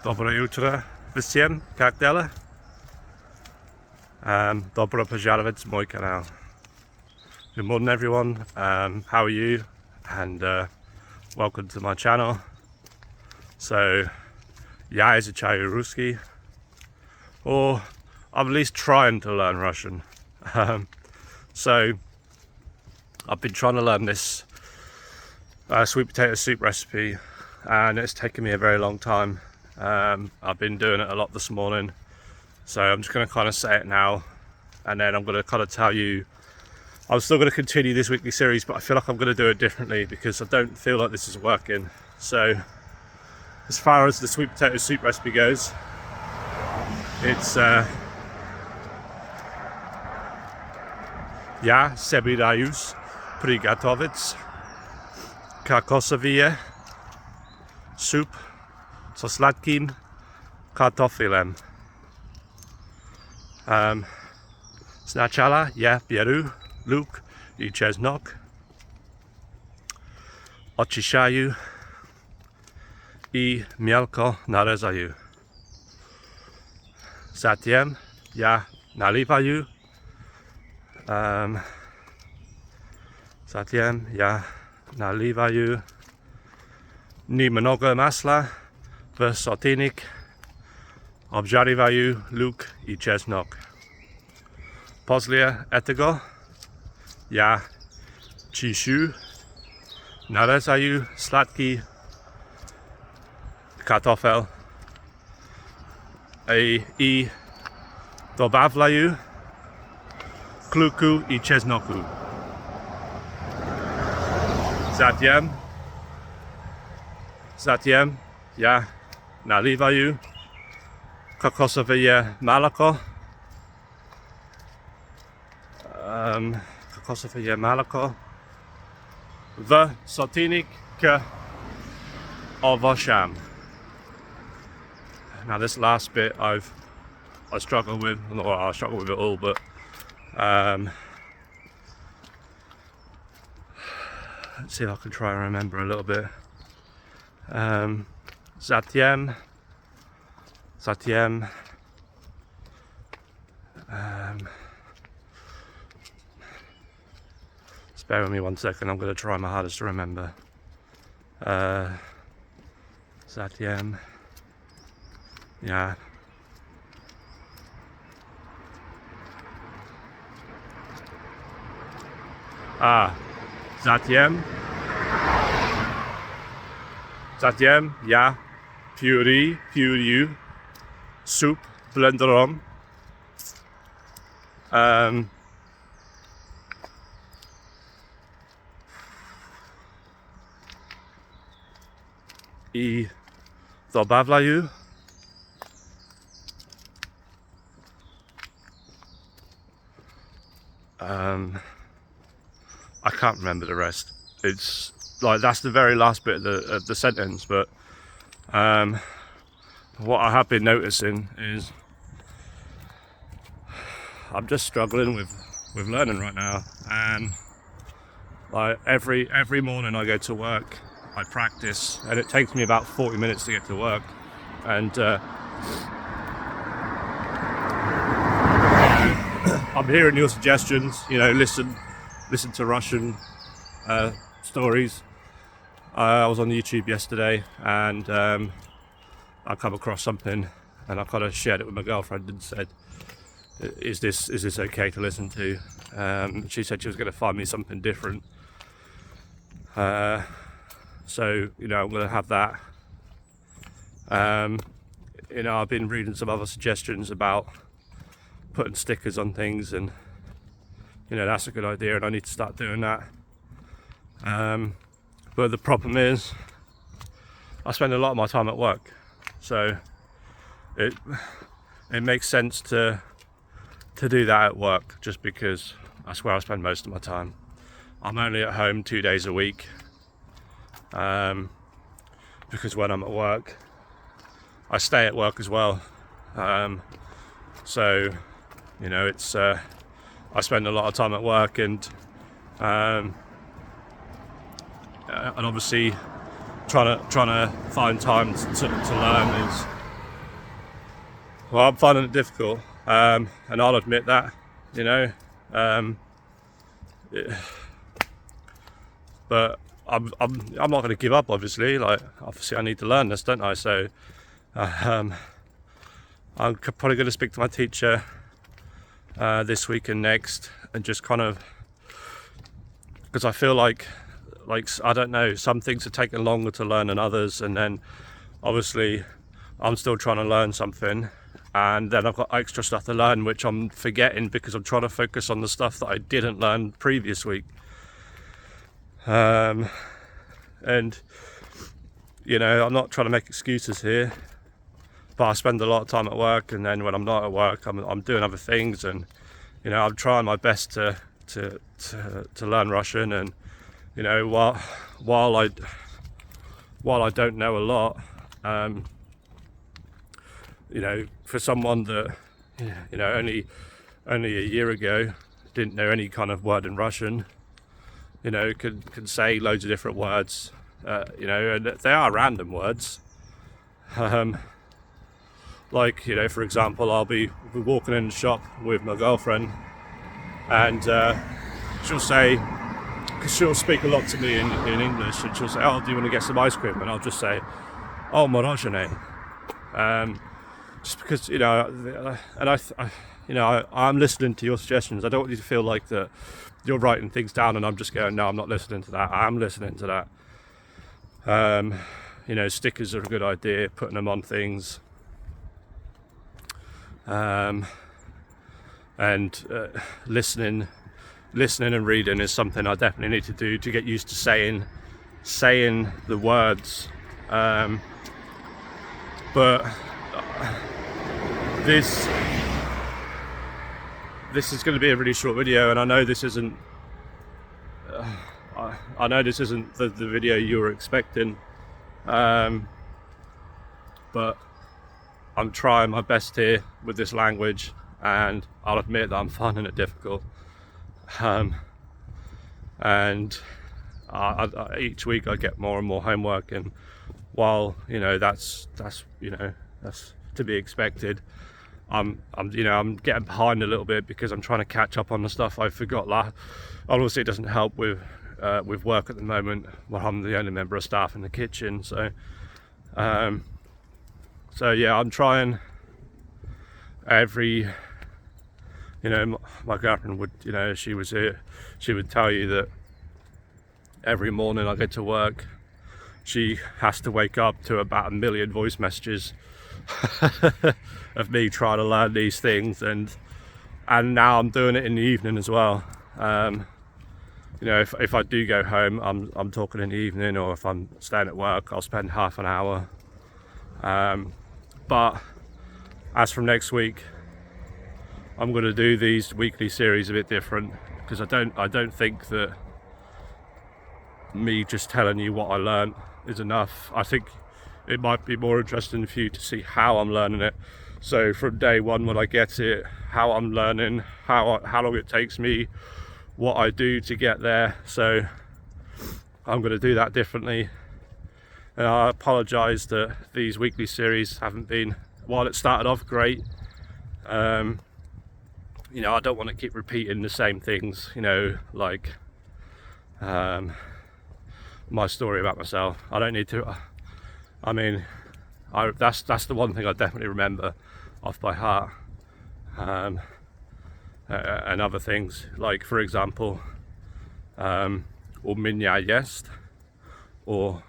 Доброе утро всем, как дела? Добро пожаловать в мой канал. Good morning everyone, how are you? And welcome to my channel. So, я изучаю русский, or I'm at least trying to learn Russian. So, I've been trying to learn this sweet potato soup recipe, and it's taken me a very long time. I've been doing it a lot this morning, so I'm just going to kind of say it now, and then I'm going to kind of tell you. I'm still going to continue this weekly series, but I feel like I'm going to do it differently because I don't feel like this is working. So, as far as the sweet potato soup recipe goes, it's я собираюсь приготовить кокосовый суп со сладким картофелем. Сначала я беру лук и чеснок, очищаю и мелко нарезаю. Затем я наливаю немного масла в сотейник, обжариваю лук и чеснок. После этого я чищу, нарезаю сладкий картофель и добавляю клюкву и чесноку. Затем я наливаю кокосовое молоко, в сотейник к овощам. Now this last bit I struggle with, well, I struggle with it all, but let's see if I can try and remember a little bit. Затем bear with me 1 second, I'm going to try my hardest to remember. Затем я затем я пюрю суп блендером, и добавляю I can't remember the rest. It's like that's the very last bit of the sentence, but what I have been noticing is I'm just struggling with learning right now, and like every morning I go to work, I practice, and it takes me about 40 minutes to get to work, and I'm hearing your suggestions, you know, listen to Russian stories. I was on YouTube yesterday, and I come across something, and I kind of shared it with my girlfriend and said, is this okay to listen to? She said she was going to find me something different. So, you know, I'm going to have that. You know, I've been reading some other suggestions about putting stickers on things, and you know, that's a good idea, and I need to start doing that. But the problem is I spend a lot of my time at work, so it makes sense to do that at work, just because that's where I spend most of my time. I'm only at home 2 days a week, because when I'm at work I stay at work as well. So you know, it's I spend a lot of time at work, and obviously trying to find time to learn Well, I'm finding it difficult, and I'll admit that, you know. But I'm not going to give up. Obviously, I need to learn this, don't I? So I'm probably going to speak to my teacher this week and next, and just kind of, because I feel like I don't know, some things are taking longer to learn than others, and then obviously I'm still trying to learn something, and then I've got extra stuff to learn which I'm forgetting because I'm trying to focus on the stuff that I didn't learn previous week. And you know, I'm not trying to make excuses here, but I spend a lot of time at work, and then when I'm not at work, I'm doing other things, and you know, I'm trying my best to learn Russian. And you know, while I don't know a lot, you know, for someone that, you know, only a year ago didn't know any kind of word in Russian, you know, can say loads of different words, you know, and they are random words. Like, you know, for example, I'll be walking in the shop with my girlfriend, and she'll say, because she'll speak a lot to me in English, and she'll say, "Oh, do you want to get some ice cream?" And I'll just say, "Oh, morоженое." Just because, you know, and you know, I'm listening to your suggestions. I don't want you to feel like that you're writing things down and I'm just going, no, I'm not listening to that. I'm listening to that. You know, stickers are a good idea, putting them on things. And listening and reading is something I definitely need to do to get used to saying the words. But this is going to be a really short video, and I know this isn't I know this isn't the video you were expecting, but I'm trying my best here with this language, and I'll admit that I'm finding it difficult. And each week I get more and more homework, and while, you know, that's you know, that's to be expected, I'm getting behind a little bit because I'm trying to catch up on the stuff I forgot last. Obviously, it doesn't help with work at the moment, where I'm the only member of staff in the kitchen. So yeah, I'm trying every, you know, my girlfriend would, you know, she was here, she would tell you that every morning I get to work, she has to wake up to about 1 million voice messages of me trying to learn these things, and now I'm doing it in the evening as well. You know, if I do go home, I'm talking in the evening, or if I'm staying at work, I'll spend half an hour. But as from next week, I'm going to do these weekly series a bit different, because I don't think that me just telling you what I learned is enough. I think it might be more interesting for you to see how I'm learning it. So from day one, when I get it, how I'm learning, how long it takes me, what I do to get there. So I'm going to do that differently. And I apologise that these weekly series haven't been, while it started off great, you know, I don't want to keep repeating the same things, you know, like my story about myself. I don't need to, I mean, that's the one thing I definitely remember off by heart. And other things, like, for example, or меня есть, or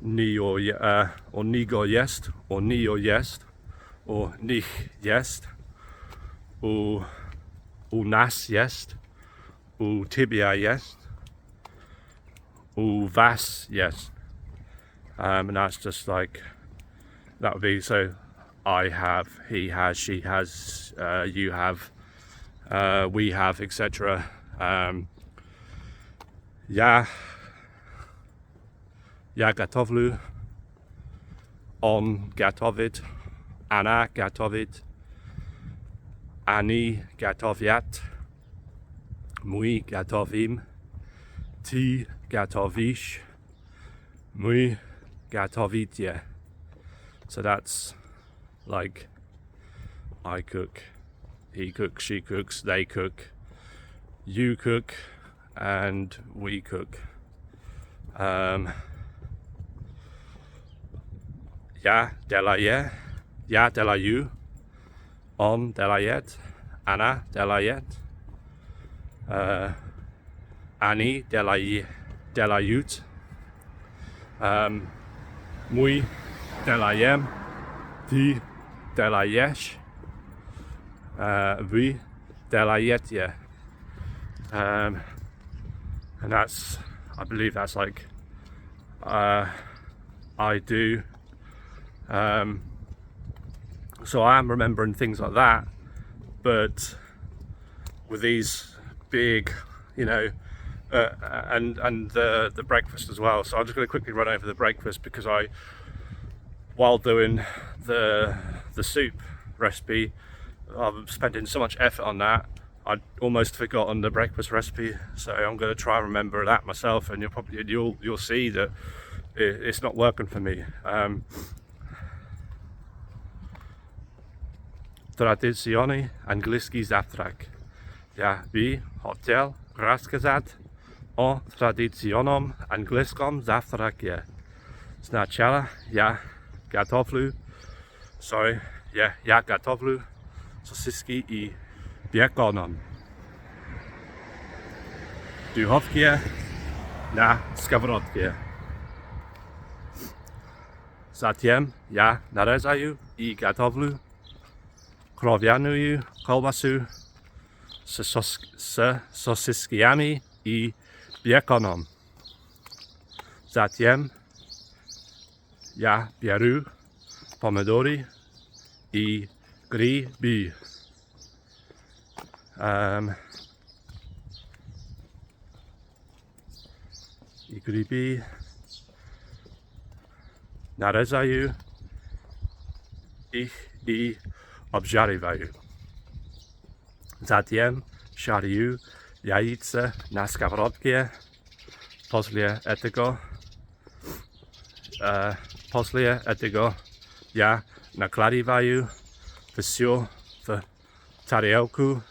nigo есть, or nio есть, or них есть, or u nas есть, u tibia есть, u vas есть. And that's just like, that would be, so I have, he has, she has, you have, we have, etc. Ja готовлю, on готовит, она готовит, они готовят, мы готовим, ты готовишь, мы готовите. So that's like, I cook, he cooks, she cooks, they cook, you cook, and we cook. Ja de la je, ja de la you, on de la jet, Anna de la jet, Annie de la yut, muy de la yem, die de la yesh, we de la yetje. And that's, I believe that's like I do. So I am remembering things like that, but with these big, you know, and the breakfast as well. So I'm just going to quickly run over the breakfast because while doing the soup recipe, I'm spending so much effort on that, I'd almost forgotten the breakfast recipe. So I'm going to try and remember that myself, and you'll see that it's not working for me. Tradycyjny angielski zawtrak. Ja by hotel rozkazać o tradycyjnym angielskim zawtrakie. Sначала ja готовлю сосиски и беконом. В духовке на сковородке. Затем я нарезаю и готовлю кровяную колбасу с сосисками и беконом. Затем я беру помидоры и грибы. И грибы нарезаю их и обжариваю. Затем жарю яйца на сковородке. После этого я накладываю все в тарелку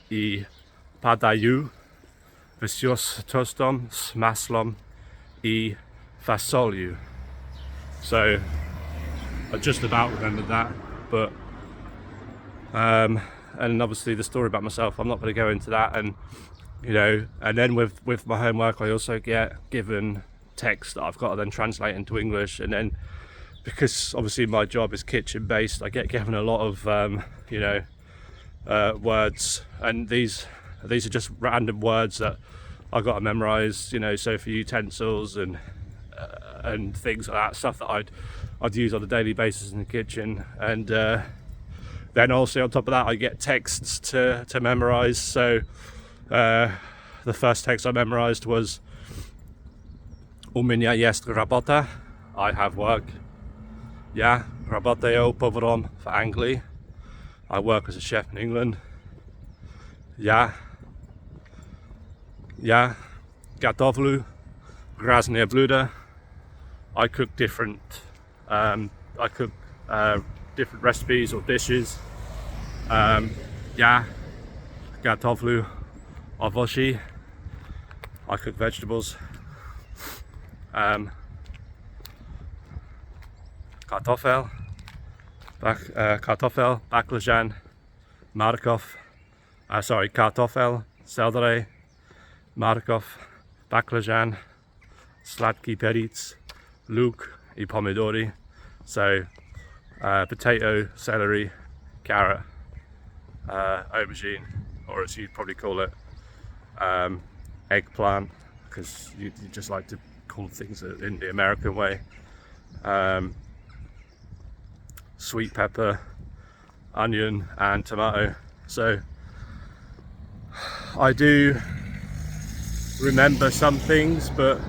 и подаю все с тостом, с маслом и фасолью. So I just about remembered that, but and obviously the story about myself, I'm not going to go into that. And you know, and then with my homework, I also get given text that I've got to then translate into English. And then because obviously my job is kitchen based, I get given a lot of you know, words, and these are just random words that I got to memorize, you know. So for utensils and things like that, stuff that I'd use on a daily basis in the kitchen. And then also on top of that, I get texts to memorize. So the first text I memorized was "У меня есть работа," I have work. Я работаю поваром for Anglii, I work as a chef in England. Я готовлю разные блюда, I cook different different recipes or dishes. Я готовлю овощи, I cook vegetables. Kartoffel, baclajan, mārkov, kartoffel, celery, mārkov, baclajan, sladký perec, luk и помидоры. So potato, celery, carrot, aubergine, or as you'd probably call it, eggplant, because you just like to call things in the American way. Sweet pepper, onion and tomato. So I do remember some things, but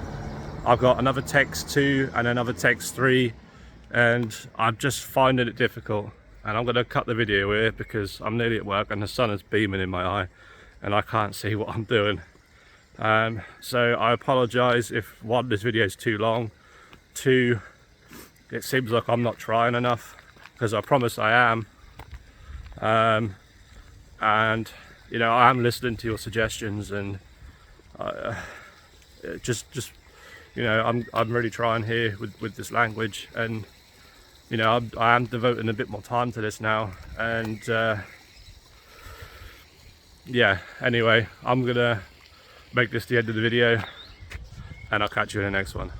I've got another text 2 and another text 3, and I'm just finding it difficult. And I'm going to cut the video here because I'm nearly at work and the sun is beaming in my eye and I can't see what I'm doing. So I apologise if 1, this video is too long, 2, it seems like I'm not trying enough, because I promise I am. And you know, I am listening to your suggestions, and just you know, I'm really trying here with this language, and you know, I am devoting a bit more time to this now, and yeah, anyway, I'm gonna make this the end of the video, and I'll catch you in the next one.